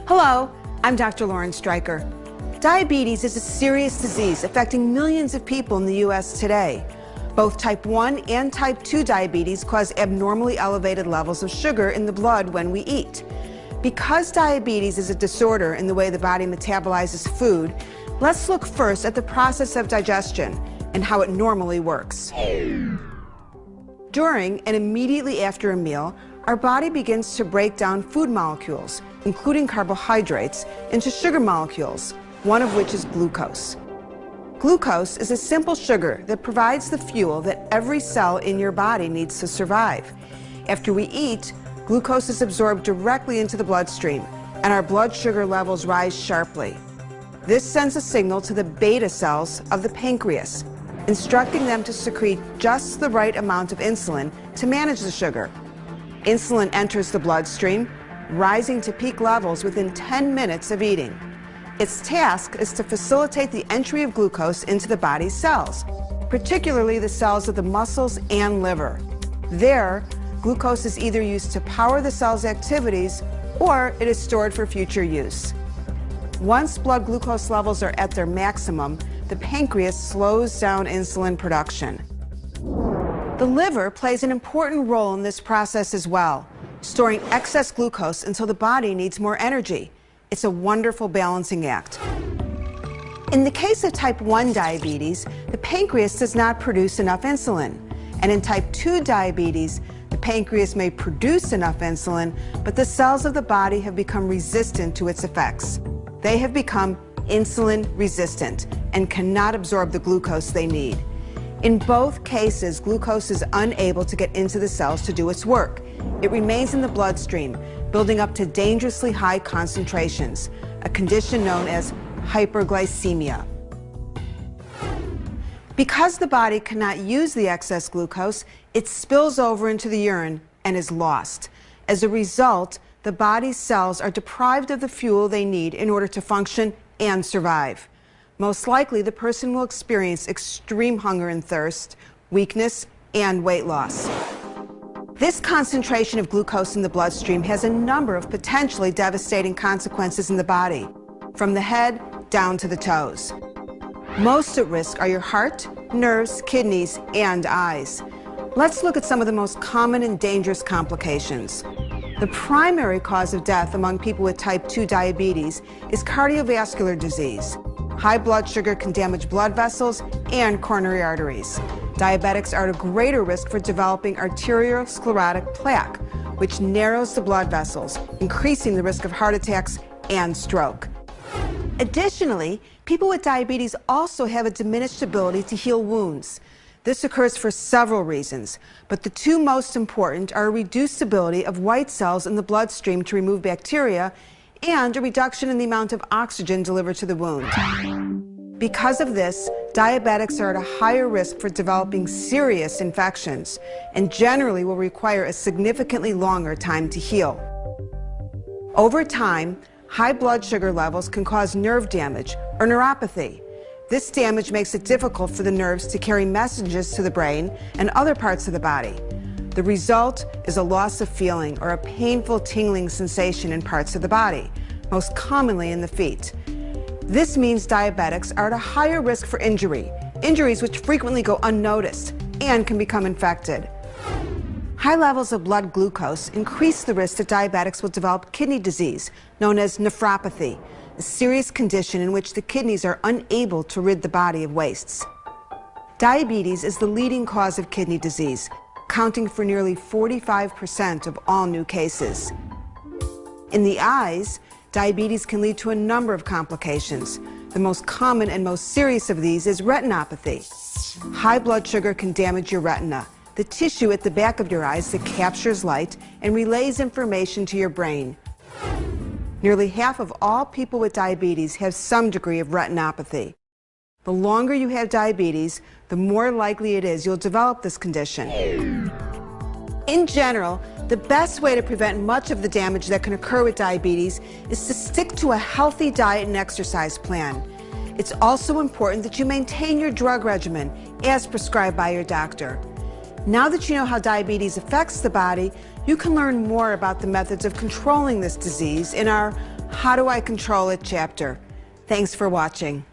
Hello, I'm Dr. Lauren Stryker. Diabetes is a serious disease affecting millions of people in the U.S. today. Both type 1 and type 2 diabetes cause abnormally elevated levels of sugar in the blood when we eat. Because diabetes is a disorder in the way the body metabolizes food, let's look first at the process of digestion and how it normally works. During and immediately after a meal, our body begins to break down food molecules, including carbohydrates, into sugar molecules, one of which is glucose. Glucose is a simple sugar that provides the fuel that every cell in your body needs to survive. After we eat, glucose is absorbed directly into the bloodstream, and our blood sugar levels rise sharply. This sends a signal to the beta cells of the pancreas, instructing them to secrete just the right amount of insulin to manage the sugar. Insulin enters the bloodstream, rising to peak levels within 10 minutes of eating. Its task is to facilitate the entry of glucose into the body's cells, particularly the cells of the muscles and liver. There, glucose is either used to power the cell's activities or it is stored for future use. Once blood glucose levels are at their maximum, the pancreas slows down insulin production. The liver plays an important role in this process as well, storing excess glucose until the body needs more energy. It's a wonderful balancing act. In the case of type 1 diabetes, the pancreas does not produce enough insulin. And in type 2 diabetes, the pancreas may produce enough insulin, but the cells of the body have become resistant to its effects. They have become insulin resistant and cannot absorb the glucose they need. In both cases, glucose is unable to get into the cells to do its work. It remains in the bloodstream, building up to dangerously high concentrations, a condition known as hyperglycemia. Because the body cannot use the excess glucose, it spills over into the urine and is lost. As a result, the body's cells are deprived of the fuel they need in order to function and survive. Most likely, the person will experience extreme hunger and thirst, weakness, and weight loss. This concentration of glucose in the bloodstream has a number of potentially devastating consequences in the body, from the head down to the toes. Most at risk are your heart, nerves, kidneys, and eyes. Let's look at some of the most common and dangerous complications. The primary cause of death among people with type 2 diabetes is cardiovascular disease. High blood sugar can damage blood vessels and coronary arteries. Diabetics are at a greater risk for developing arteriosclerotic plaque, which narrows the blood vessels, increasing the risk of heart attacks and stroke. Additionally, people with diabetes also have a diminished ability to heal wounds. This occurs for several reasons, but the two most important are a reduced ability of white cells in the bloodstream to remove bacteria and a reduction in the amount of oxygen delivered to the wound. Because of this, diabetics are at a higher risk for developing serious infections and generally will require a significantly longer time to heal. Over time, high blood sugar levels can cause nerve damage or neuropathy. This damage makes it difficult for the nerves to carry messages to the brain and other parts of the body. The result is a loss of feeling or a painful tingling sensation in parts of the body, most commonly in the feet. This means diabetics are at a higher risk for injuries which frequently go unnoticed and can become infected. High levels of blood glucose increase the risk that diabetics will develop kidney disease, known as nephropathy, a serious condition in which the kidneys are unable to rid the body of wastes. Diabetes is the leading cause of kidney disease, accounting for nearly 45% of all new cases. In the eyes, diabetes can lead to a number of complications. The most common and most serious of these is retinopathy. High blood sugar can damage your retina, the tissue at the back of your eyes that captures light and relays information to your brain. Nearly half of all people with diabetes have some degree of retinopathy. The longer you have diabetes, the more likely it is you'll develop this condition. In general, the best way to prevent much of the damage that can occur with diabetes is to stick to a healthy diet and exercise plan. It's also important that you maintain your drug regimen as prescribed by your doctor. Now that you know how diabetes affects the body, you can learn more about the methods of controlling this disease in our How Do I Control It chapter. Thanks for watching.